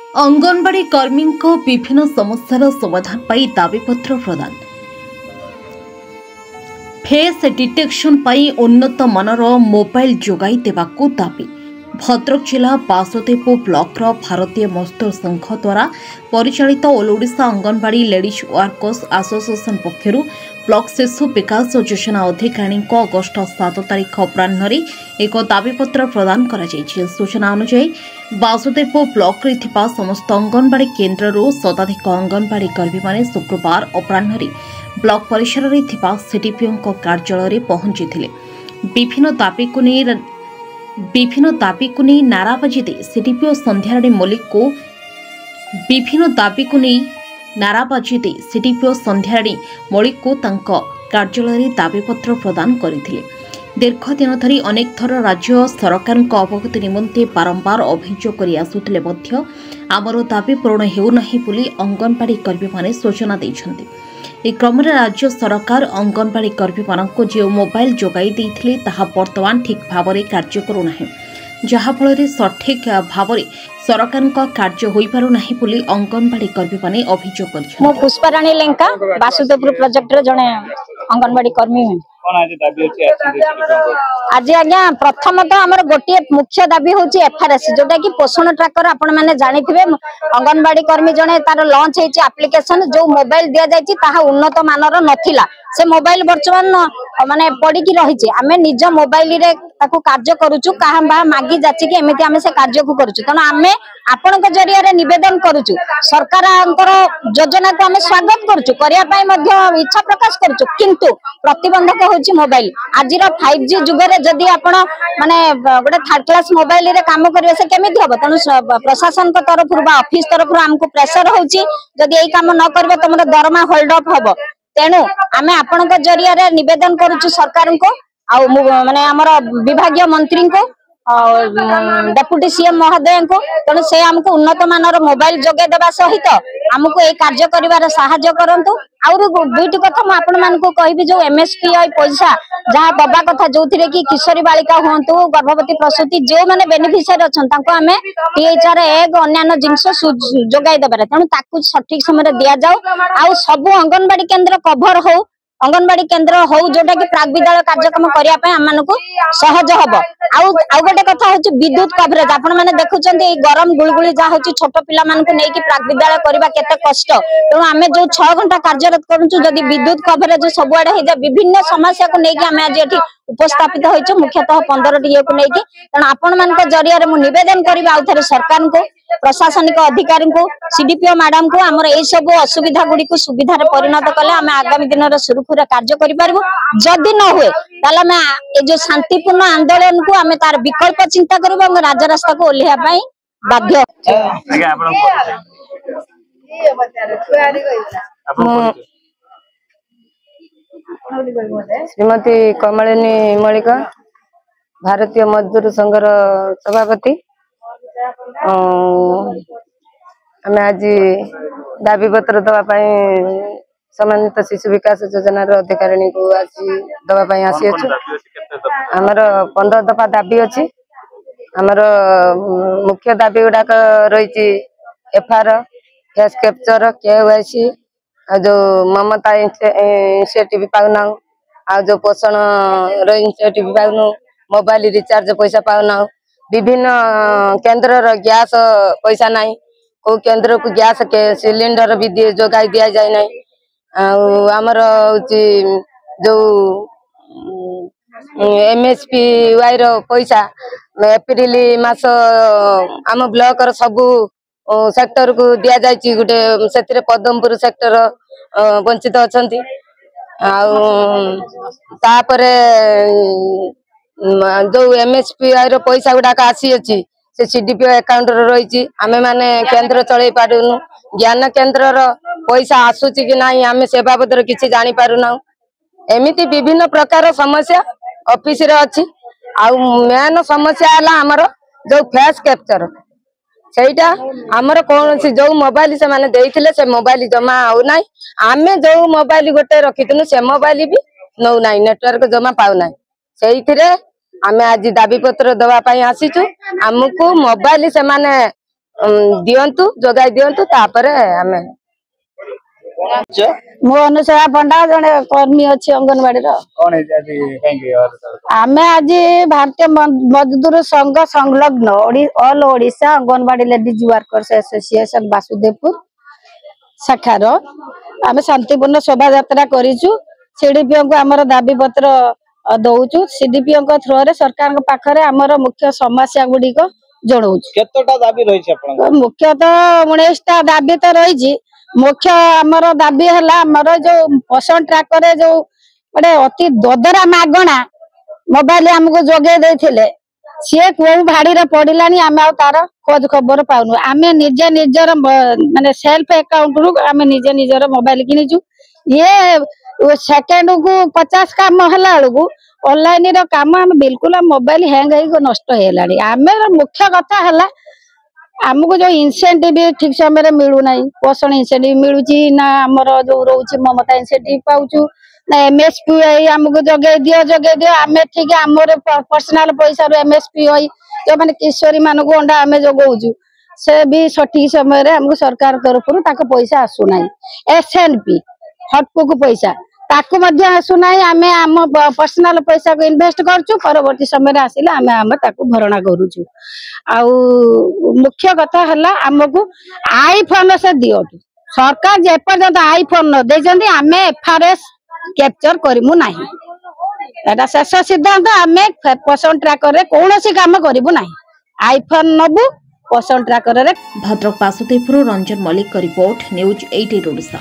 अंगनवाड़ी कर्मी विभिन्न समस्यार समाधान पाई दाबीपत्र प्रदान। फेस डिटेक्शन पाई उन्नत मानर मोबाइल जोगाई देवाकू दाबी। भद्रक जिला बासुदेव ब्लॉक भारतीय मजदूर संघ द्वारा परिचालित all Odisha anganwadi ladies workers association पक्षर ब्लॉक शिशु विकास योजना अधिकारी अगस्ट 7 तारिख अपराह एक दाबीपत्र प्रदान कर सूचना अनुसार बासुदेव ब्लॉक रे थिबा समस्त अंगनवाड़ी केन्द्र शताधिक अंगनवाड़ी कर्मी माने शुक्रवार अपराह ब्लॉक परिसर में थिबा सीडीपीओ कार्यालय पहुंची विभिन्न दाबी को नहीं नाराबाजी दे सीडीपीओ संध्यारे मलिक को कार्यालय दाबीपत्र प्रदान करथिले। दीर्घ दिन धरी अनेक थर राज्य सरकार अवगति निमंते बारंबार अभियोग कर आसुथिले मध्य आमर दाबी पूरण हेउनाही बोली अंगनवाड़ी कर्मी माने सूचना दैछन्ते। ए क्रम राज्य सरकार अंगनवाड़ी कर्मी मानक जो मोबाइल जोगाई देइथिले ताहा वर्तमान ठीक भाव में कार्य करूना जहाँफल सठिक भाव में सरकार कार्य हो पारुना बोली अंगनवाड़ी कर्मी माने अभियोग कर। पुष्पाराणी लेंका बासुदेवपुर प्रोजेक्ट रे जने अंगनवाड़ी कर्मी आज आज्ञा प्रथम तो आमर गोटे मुख्य दाबी हूँ एफआरएस जोटा कि पोषण ट्राकर आपण मैंने जानी अंगनवाड़ी कर्मी जने तार लॉन्च होती एप्लिकेशन जो मोबाइल दि जाए उन्नत मानर नथिला से मोबाइल बर्तमान माने पड़ी रही आम निज मोबाइल रे कार्य करुचु क्या मागी जाची एमती आम से कार्य को करुचु तेणु आम आपण जरिया निवेदन करुचु सरकार योजना को आम स्वागत करुचु करने इच्छा प्रकाश करुचु किंतु प्रतिबंधक होची मोबाइल आज 5G जुगरे जदि आपण माने गोटे थर्ड क्लास मोबाइल रे काम करिवे से केमिति हबो तेणु प्रशासन को तरफ ऑफिस तरफ हमको प्रेशर होची जदि एई काम न करबो तमरो दरमा होल्ड अप हबो तेणु आमे आपण जरिया रे निवेदन करुचु सरकार को आ माने हमर विभागीय मंत्री को डेप्यूटी सीएम महोदय को तेणु से हमको उन्नत मानर मोबाइल जोगे देवा सहित हमको ये कार्य करिवार सहायता करंतु आउर दुईटी कथा मु आपण मानकु कहबी जो एमएसपीआई पैसा जहाँ दबा कथा जो थे कि किशोरी बालिका हुंतु गर्भवती प्रसूति जो माने बेनिफिशियरी अछन तांको हमें टीएचआर एग अन्य जिनस जोगाई देबार तेणु ताकु सठिक समय दिया जाऊ आउ सब अंगनवाड़ी केन्द्र कभर हो अंगनवाड़ी केन्द्र हो जोटा कि प्राक विद्यालय कार्यक्रम करने आमको सहज हम आउ गोटे कथा हूँ विद्युत कवरेज आपण मैंने देखुं गरम गुलगुली जहाँ हूँ छोट पिला नहीं प्राक विद्यालय करवा केते कष्ट तेणु आम जो 6 घंटा कार्यरत करूँ जदि विद्युत कवरेज सबुआड़े हो जाए विभिन्न समस्या को लेकिन आम आज ये उपस्थापित हो मुख्यतः 15 को लेकिन तेणु आपण मान जरिया निवेदन करवा आउ थे सरकार को प्रशासनिक अधिकारी को सीडीपीओ मैडम को आमर ये सब असुविधा गुड़ी को सुविधा परिणत कले आम आगामी दिन में सुरखुरा कार्य करूँ जदि न हुए ताल ये जो शांतिपूर्ण आंदोलन को आम तार विकल्प चिंता करूँ राजरास्ता को ओह्लैया बाध्य। श्रीमती कमलिनी मलिक भारतीय मजदूर संघर सभापति आम आज दाबीपत्र दवापाई सम्मानित शिशु विकास योजना अधिकारी को दवापाई आसी आमर 15 दफा दाबी अच्छी आमर मुख्य दाबी गुड़ाक रही एफआर फेस कैप्चर केवाईसी जो ममता इनिशिएटिव पाऊना आ जो पोषण इनिशिएटिव पाऊनु मोबाइल रिचार्ज पैसा पाऊना विभिन्न केन्द्र गैस पैसा नाई को केन्द्र को गैस के सिलिंडर भी जोगाई दि जाए ना आमर जो एमएसपीआई रो पैसा एप्रिल मास आम ब्लॉक रो सबू सेक्टर को दि जाए गोटे से पदमपुर सेक्टर वंचित अच्छा जो एमएसपीआई रो पैसा गुड़ाक आसी अच्छी से सीडीपीओ अकाउंट रही आम मैंने केन्द्र चलई पारुनु ज्ञान केन्द्र पैसा आसूची कि नहीं आम से बाबद किसी जानी पारुना एमती विभिन्न प्रकार समस्या ऑफिस रे अच्छी आउ मेन समस्या है आमर जो फेस कैप्चर सेटा आमर कौन जो मोबाइल से माने देइथिले से मोबाइल जमा हो ना आम जो मोबाइल गोटे रखिथुनु से मोबाइल भी नौ ना नेटवर्क जमा पाऊ ना से आम आज दाबीपत्र दवापाई आसीचु आमको मोबाइल से माने दियंतु जोगाई दियंतु तापरे आमे मो अनुसया पंडा जने कर्मी अच्छी अंगनवाड़ी आमे आज भारतीय मजदूर संघ संलग्न all Odisha anganwadi ladies workers association Vasudevpur शाखार आमे शांतिपूर्ण शोभा यात्रा करिछु। सीडीपीओ को आमर दाबी पत्र दउछु। सीडीपीओ को थ्रो रे सरकार को पाखरे आमर मुख्य समस्या गुडी को जणाउछु। केतोटा दाबी रही छै आपन मुख्य तो 19 टा दाबी तो रही छी। मुख्य आमर दाबी हला आमर जो पोषण ट्रैकर रे जो बड़े अति ददरा मागणा मोबाइल हमको जोगे देथिले सी को भाड़ी रे पडिलानी आमे आ तार खोज खबर पाउनु। आमे निजे निजर माने सेल्फ अकाउंट रु आमे निजे निजर मोबाइल किनिचु। ये सेकंड को 50 काम हला को ऑनलाइन रो काम हम बिल्कुल मोबाइल हैंग हो नष्ट हेलानी। आमे मुख्य कथा हला हमको जो इंसेंटिव ठीक समय मिलू ना पोषण इंसेंटिव मिलू ना आमर जो रोचे ममता इंसेंटिव पाउचु ना एमएसपी हमको जगे दियो आमे ठीक आमर पर्सनल पैसा रो एमएसपी जो माने किशोरी मान को अंडा आमे जगौचु से भी सठिक समय रे हमको सरकार तरफ पैसा आसु ना। एसएनपी हटपुक पैसा ताकू मध्य आसु ना। आमे आम पर्सनल पैसा को इन्वेस्ट करचु परवर्ती समय आसिले आमे आम ताकू भरणा करूचु। आउ मुख्य कथा हला हमको आईफोन से दियो सरकार जे पर्यंत आईफोन न देजंदी आमे एफआरएस कैप्चर करिमु नाही। एटा शेष सिद्धांत आमे पोषण ट्रैकर रे कोनोसी काम करिबु नाही। आईफोन नबु पोषण ट्रैकर रे। Bhadrak Basudevpur Ranjan Mallick report news 18 Odisha.